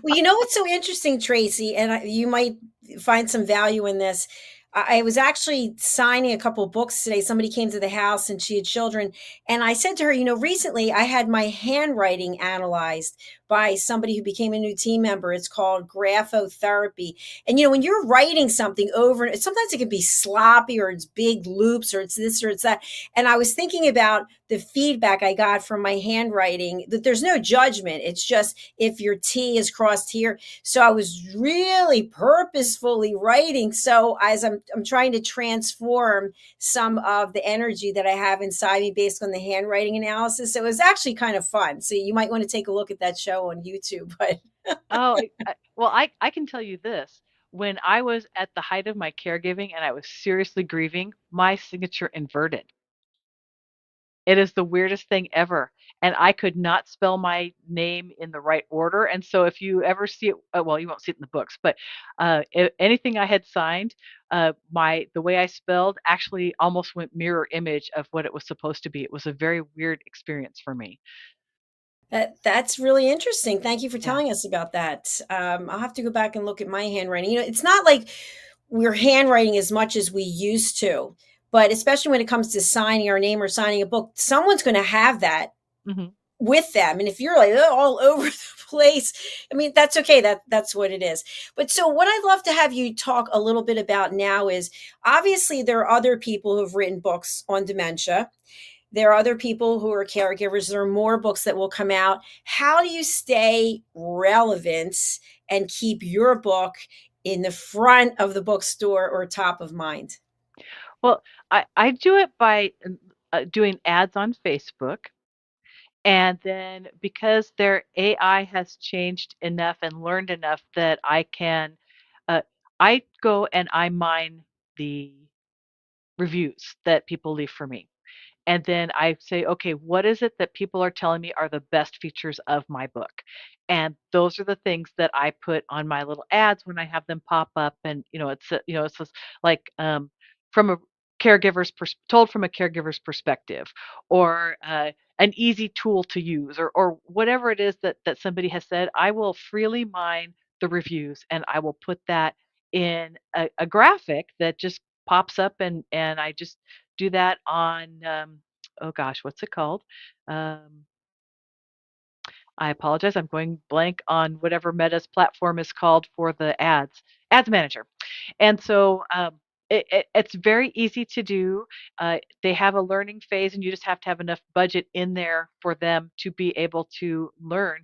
Well, you know what's so interesting, Tracy, and you might find some value in this. I was actually signing a couple books today. Somebody came to the house and she had children. And I said to her, recently I had my handwriting analyzed by somebody who became a new team member. It's called graphotherapy. And, when you're writing something over, sometimes it can be sloppy or it's big loops or it's this or it's that. And I was thinking about the feedback I got from my handwriting that there's no judgment. It's just if your T is crossed here. So I was really purposefully writing. So as I'm trying to transform some of the energy that I have inside me based on the handwriting analysis. So it was actually kind of fun. So you might want to take a look at that show on YouTube. But Oh, I can tell you this, when I was at the height of my caregiving and I was seriously grieving, my signature inverted. It is the weirdest thing ever, and I could not spell my name in the right order, and so if you ever see it well, you won't see it in the books, but, anything I had signed, the way I spelled actually almost went mirror image of what it was supposed to be. It was a very weird experience for me. that's really interesting. Thank you for Yeah. telling us about that. I'll have to go back and look at my handwriting. It's not like we're handwriting as much as we used to, but especially when it comes to signing our name or signing a book, someone's going to have that Mhm. with them. And if you're like all over the place, I mean, that's okay. That's what it is. But so what I'd love to have you talk a little bit about now is obviously there are other people who've written books on dementia. There are other people who are caregivers. There are more books that will come out. How do you stay relevant and keep your book in the front of the bookstore or top of mind? Well, I do it by, doing ads on Facebook. And then because their AI has changed enough and learned enough that uh, I go and I mine the reviews that people leave for me. And then I say, okay, what is it that people are telling me are the best features of my book? And those are the things that I put on my little ads when I have them pop up. And it's just like from a told from a caregiver's perspective, or an easy tool to use, or whatever it is that somebody has said. I will freely mine the reviews, and I will put that in a graphic that just pops up, and I just do that on, oh gosh, what's it called? Um, I apologize, I'm going blank on whatever Meta's platform is called for the ads manager. And so, it's very easy to do. They have a learning phase, and you just have to have enough budget in there for them to be able to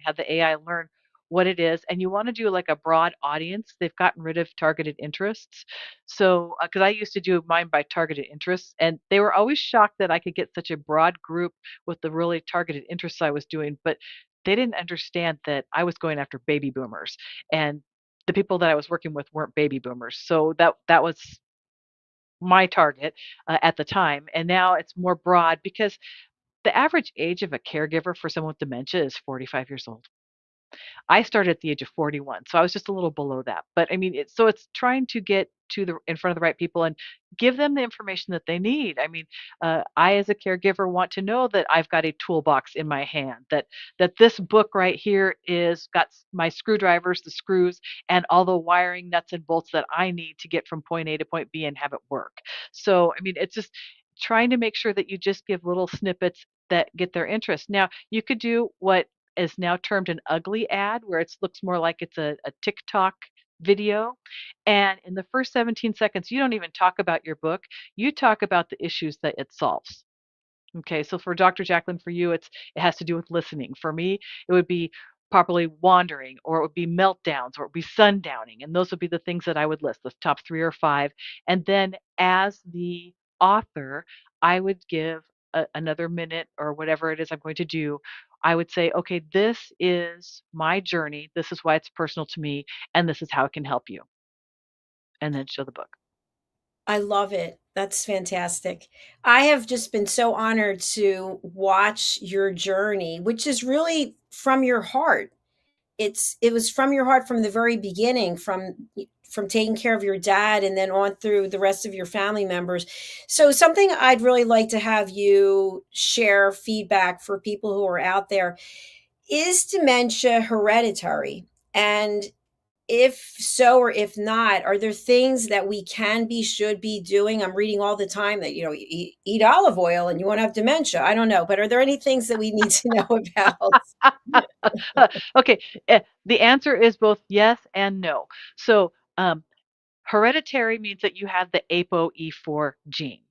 have the AI learn what it is. And you want to do like a broad audience. They've gotten rid of targeted interests. So, because I used to do mine by targeted interests, and they were always shocked that I could get such a broad group with the really targeted interests I was doing. But they didn't understand that I was going after baby boomers, and the people that I was working with weren't baby boomers. So that was my target at the time. And now it's more broad because the average age of a caregiver for someone with dementia is 45 years old. I started at the age of 41, so I was just a little below that. But I mean, it's trying to get to the in front of the right people and give them the information that they need. I mean, I as a caregiver want to know that I've got a toolbox in my hand, that this book right here is got my screwdrivers, the screws, and all the wiring nuts and bolts that I need to get from point A to point B and have it work. So, I mean, it's just trying to make sure that you just give little snippets that get their interest. Now, you could do what is now termed an ugly ad, where it looks more like it's a TikTok video. And in the first 17 seconds, you don't even talk about your book. You talk about the issues that it solves. Okay, so for Dr. Jacalyn, for you, it has to do with listening. For me, it would be properly wandering, or it would be meltdowns, or it would be sundowning, and those would be the things that I would list, the top 3 or 5. And then as the author, I would give another minute or whatever it is I'm going to do. I would say, okay, this is my journey. This is why it's personal to me, and this is how it can help you. And then show the book. I love it. That's fantastic. I have just been so honored to watch your journey, which is really from your heart. It was from your heart from the very beginning, from taking care of your dad and then on through the rest of your family members. So something I'd really like to have you share feedback for people who are out there. Is dementia hereditary? And if so, or if not, are there things that we can be, should be doing? I'm reading all the time that, eat olive oil and you won't have dementia. I don't know, but are there any things that we need to know about? Okay, the answer is both yes and no. So, hereditary means that you have the ApoE4 gene,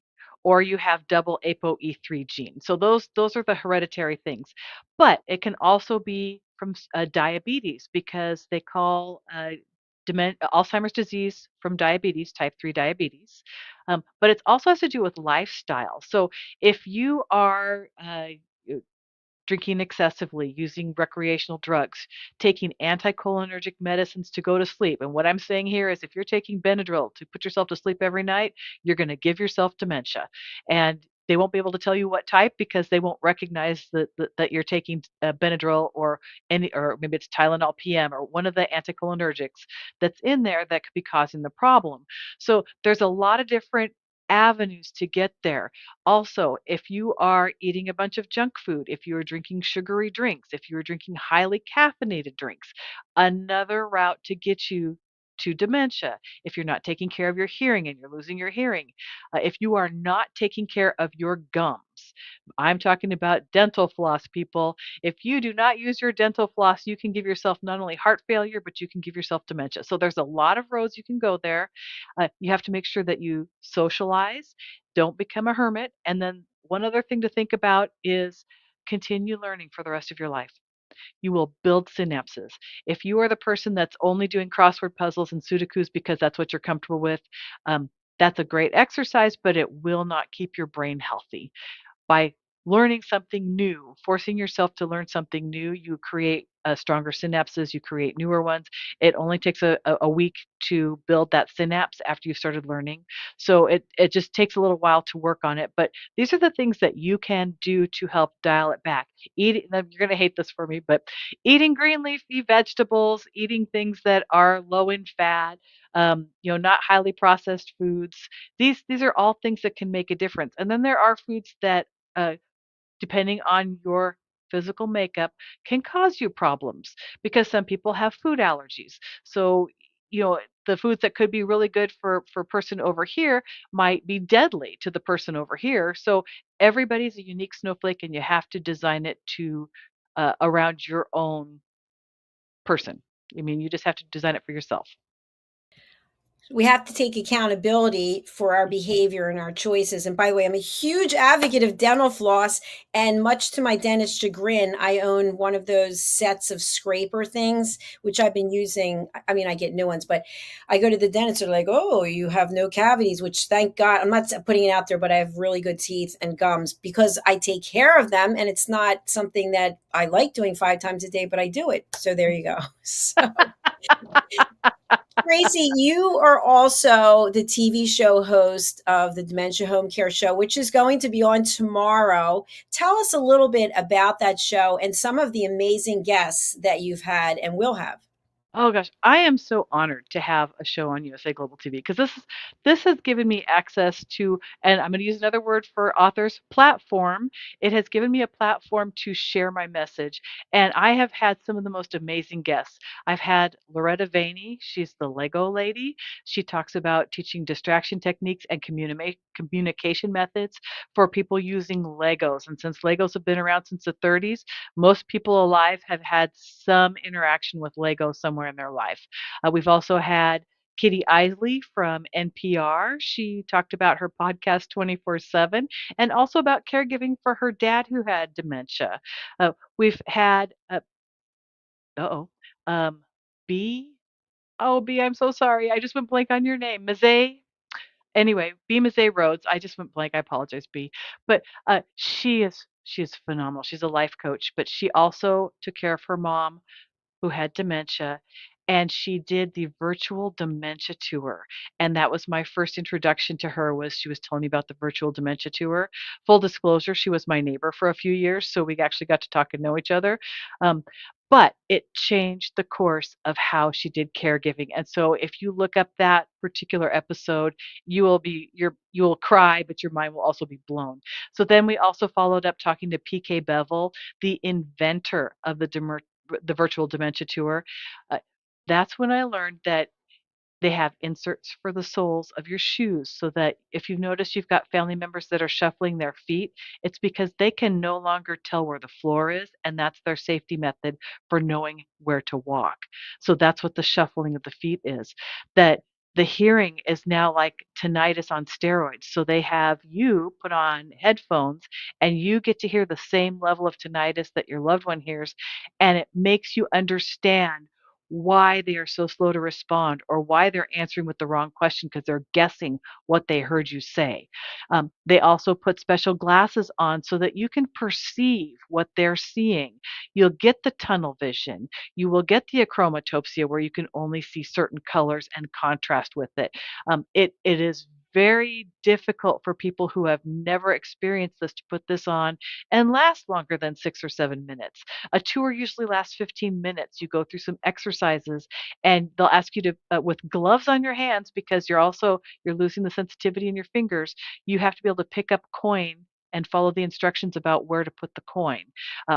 or you have double ApoE3 gene. So those are the hereditary things. But it can also be from diabetes, because they call Alzheimer's disease from diabetes, type 3 diabetes. But it also has to do with lifestyle. So if you are drinking excessively, using recreational drugs, taking anticholinergic medicines to go to sleep. And what I'm saying here is if you're taking Benadryl to put yourself to sleep every night, you're going to give yourself dementia. And they won't be able to tell you what type, because they won't recognize that you're taking Benadryl, or maybe it's Tylenol PM, or one of the anticholinergics that's in there that could be causing the problem. So there's a lot of different avenues to get there. Also, if you are eating a bunch of junk food, if you are drinking sugary drinks, if you are drinking highly caffeinated drinks, another route to get you to dementia. If you're not taking care of your hearing and you're losing your hearing, if you are not taking care of your gums, I'm talking about dental floss, people. If you do not use your dental floss, you can give yourself not only heart failure, but you can give yourself dementia. So there's a lot of roads you can go there. You have to make sure that you socialize, don't become a hermit. And then one other thing to think about is continue learning for the rest of your life. You will build synapses. If you are the person that's only doing crossword puzzles and Sudokus because that's what you're comfortable with, that's a great exercise, but it will not keep your brain healthy. By learning something new, forcing yourself to learn something new, you create stronger synapses, you create newer ones. It only takes a week to build that synapse after you've started learning. So it just takes a little while to work on it. But these are the things that you can do to help dial it back. Eating, you're going to hate this for me, but eating green leafy vegetables, eating things that are low in fat, not highly processed foods. These are all things that can make a difference. And then there are foods that uh, depending on your physical makeup, can cause you problems, because some people have food allergies. So, the foods that could be really good for person over here might be deadly to the person over here. So everybody's a unique snowflake, and you have to design it to around your own person. I mean, you just have to design it for yourself. We have to take accountability for our behavior and our choices. And by the way, I'm a huge advocate of dental floss. And much to my dentist's chagrin, I own one of those sets of scraper things, which I've been using. I mean, I get new ones, but I go to the dentist, they're like, oh, you have no cavities, which thank God, I'm not putting it out there, but I have really good teeth and gums because I take care of them. And it's not something that I like doing 5 times a day, but I do it. So there you go. So Tracy, you are also the TV show host of the Dementia Home Care Show, which is going to be on tomorrow. Tell us a little bit about that show and some of the amazing guests that you've had and will have. Oh gosh, I am so honored to have a show on USA Global TV because this has given me access to, and I'm going to use another word for authors, platform. It has given me a platform to share my message, and I have had some of the most amazing guests. I've had Loretta Vaney, she's the Lego lady. She talks about teaching distraction techniques and communication methods for people using Legos. And since Legos have been around since the 30s, most people alive have had some interaction with Lego somewhere in their life. We've also had Kitty Isley from NPR. She talked about her podcast 24/7 and also about caregiving for her dad who had dementia. We've had, uh-oh, um, B. Oh, B, I'm so sorry. I just went blank on your name. Maze. Anyway, B. Maze Rhodes. I just went blank. I apologize, B. But she is phenomenal. She's a life coach, but she also took care of her mom who had dementia, and she did the virtual dementia tour, and that was my first introduction to her. Was she was telling me about the virtual dementia tour. Full disclosure, she was my neighbor for a few years, so we actually got to talk and know each other, um, but it changed the course of how she did caregiving, and so if you look up that particular episode, you will cry, but your mind will also be blown. So then we also followed up talking to PK Bevel, the inventor of the virtual dementia tour. Uh, that's when I learned that they have inserts for the soles of your shoes so that if you notice you've got family members that are shuffling their feet, it's because they can no longer tell where the floor is, and that's their safety method for knowing where to walk. So that's what the shuffling of the feet is. That the hearing is now like tinnitus on steroids. So they have you put on headphones and you get to hear the same level of tinnitus that your loved one hears, and it makes you understand why they are so slow to respond or why they're answering with the wrong question because they're guessing what they heard you say. They also put special glasses on so that you can perceive what they're seeing. You'll get the tunnel vision. You will get the achromatopsia where you can only see certain colors and contrast with it. It is very difficult for people who have never experienced this to put this on and last longer than 6 or 7 minutes. A tour usually lasts 15 minutes. You go through some exercises and they'll ask you to, with gloves on your hands, because you're losing the sensitivity in your fingers. You have to be able to pick up coin and follow the instructions about where to put the coin.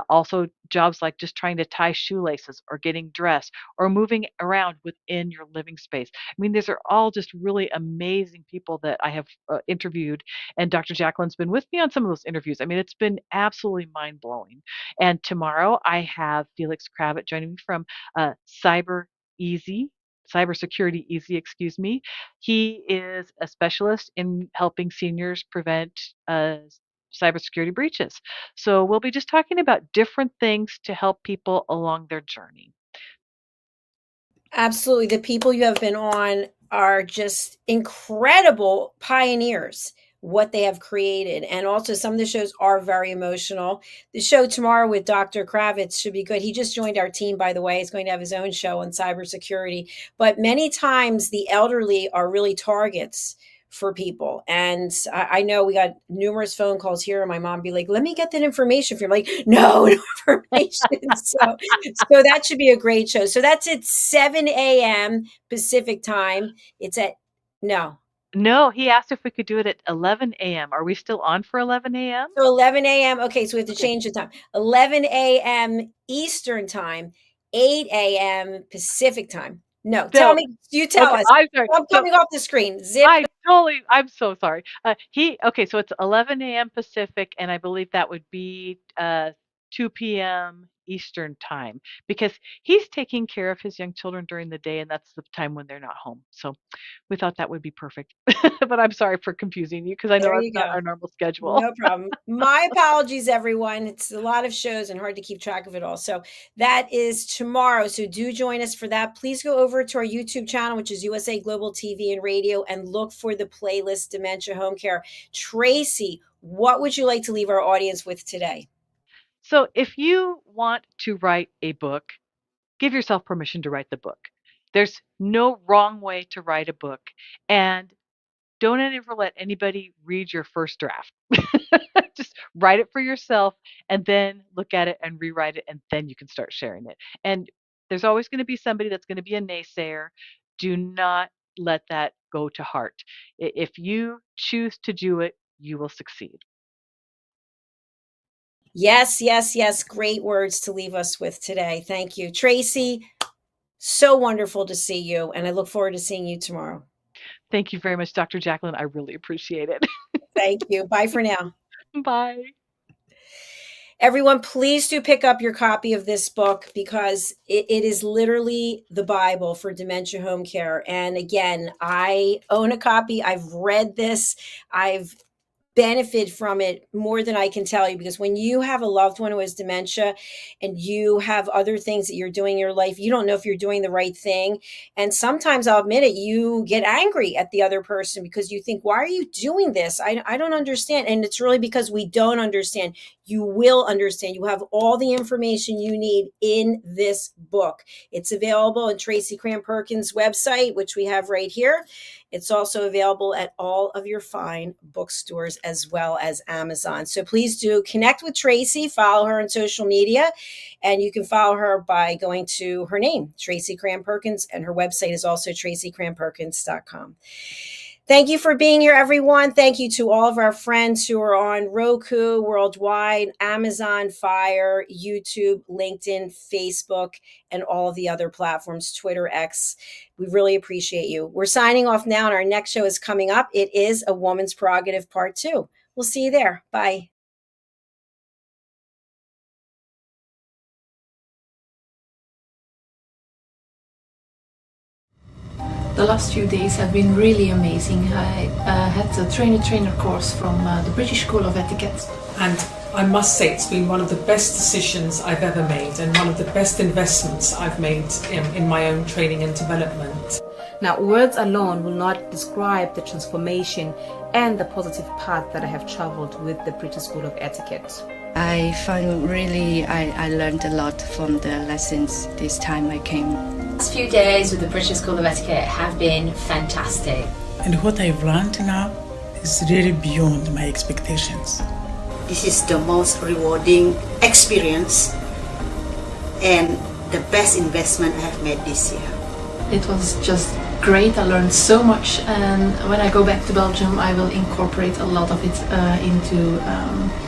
Also, jobs like just trying to tie shoelaces or getting dressed or moving around within your living space. I mean, these are all just really amazing people that I have interviewed, and Dr. Jacalyn's been with me on some of those interviews. I mean, it's been absolutely mind blowing. And tomorrow I have Felix Kravitz joining me from Cyber Easy. Cybersecurity Easy, excuse me. He is a specialist in helping seniors prevent cybersecurity breaches. So we'll be just talking about different things to help people along their journey. Absolutely. The people you have been on are just incredible pioneers, what they have created. And also, some of the shows are very emotional. The show tomorrow with Dr. Kravitz should be good. He just joined our team, by the way. He's going to have his own show on cybersecurity. But many times, the elderly are really targets for people. And I know we got numerous phone calls here, and my mom be like, let me get that information from you. I'm like, no, no information. So that should be a great show. So that's at 7 a.m. Pacific time. It's at no. No, he asked if we could do it at 11 a.m. Are we still on for 11 a.m.? So 11 a.m. Okay, so we have to Okay. change the time. 11 a.m. Eastern time, 8 a.m. Pacific time. No, tell So, me, you tell okay, us. I'm sorry. I'm So coming off the screen. Zip. I'm so sorry. Okay, so it's 11 a.m. Pacific, and I believe that would be 2 p.m. Eastern time because he's taking care of his young children during the day, and that's the time when they're not home. So we thought that would be perfect. But I'm sorry for confusing you because I know There that's you not go. our normal schedule. No problem. My apologies, everyone. It's a lot of shows and hard to keep track of it all. So that is tomorrow. So do join us for that. Please go over to our YouTube channel, which is USA Global TV and Radio, and look for the playlist Dementia Home Care. Tracy, what would you like to leave our audience with today? So if you want to write a book, give yourself permission to write the book. There's no wrong way to write a book, and don't ever let anybody read your first draft. Just write it for yourself and then look at it and rewrite it, and then you can start sharing it. And there's always going to be somebody that's going to be a naysayer. Do not let that go to heart. If you choose to do it, you will succeed. Yes, yes, yes. Great words to leave us with today. Thank you. Tracy, so wonderful to see you. And I look forward to seeing you tomorrow. Thank you very much, Dr. Jacalyn. I really appreciate it. Thank you. Bye for now. Bye. Everyone, please do pick up your copy of this book because it is literally the Bible for dementia home care. And again, I own a copy. I've read this. I've benefit from it more than I can tell you, because when you have a loved one who has dementia and you have other things that you're doing in your life, you don't know if you're doing the right thing. And sometimes, I'll admit it, you get angry at the other person because you think, why are you doing this? I don't understand. And it's really because we don't understand. You will understand. You have all the information you need in this book. It's available on Tracy Cram Perkins' website, which we have right here. It's also available at all of your fine bookstores as well as Amazon. So please do connect with Tracy, follow her on social media, and you can follow her by going to her name, Tracy Cram Perkins, and her website is also tracycramperkins.com. Thank you for being here, everyone. Thank you to all of our friends who are on Roku, Worldwide, Amazon Fire, YouTube, LinkedIn, Facebook, and all of the other platforms, Twitter, X. We really appreciate you. We're signing off now, and our next show is coming up. It is A Woman's Prerogative Part 2. We'll see you there. Bye. The last few days have been really amazing. I had a trainer course from the British School of Etiquette. And I must say it's been one of the best decisions I've ever made and one of the best investments I've made in my own training and development. Now, words alone will not describe the transformation and the positive path that I have traveled with the British School of Etiquette. I find really I learned a lot from the lessons this time I came. The last few days with the British School of Etiquette have been fantastic. And what I've learned now is really beyond my expectations. This is the most rewarding experience and the best investment I have made this year. It was just great. I learned so much, and when I go back to Belgium I will incorporate a lot of it into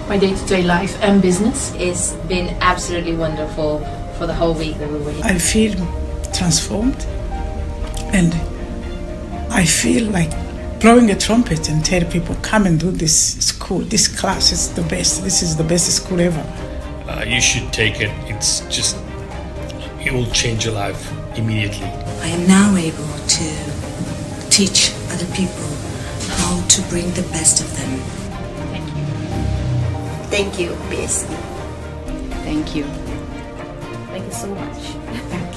my day-to-day life and business. It's been absolutely wonderful for the whole week that we were here. I feel transformed, and I feel like blowing a trumpet and tell people, come and do this school, this class is the best, this is the best school ever. You should take it. It will change your life immediately. I am now able to teach other people how to bring the best of them. Thank you. Thank you, BSD. Thank you. Thank you so much.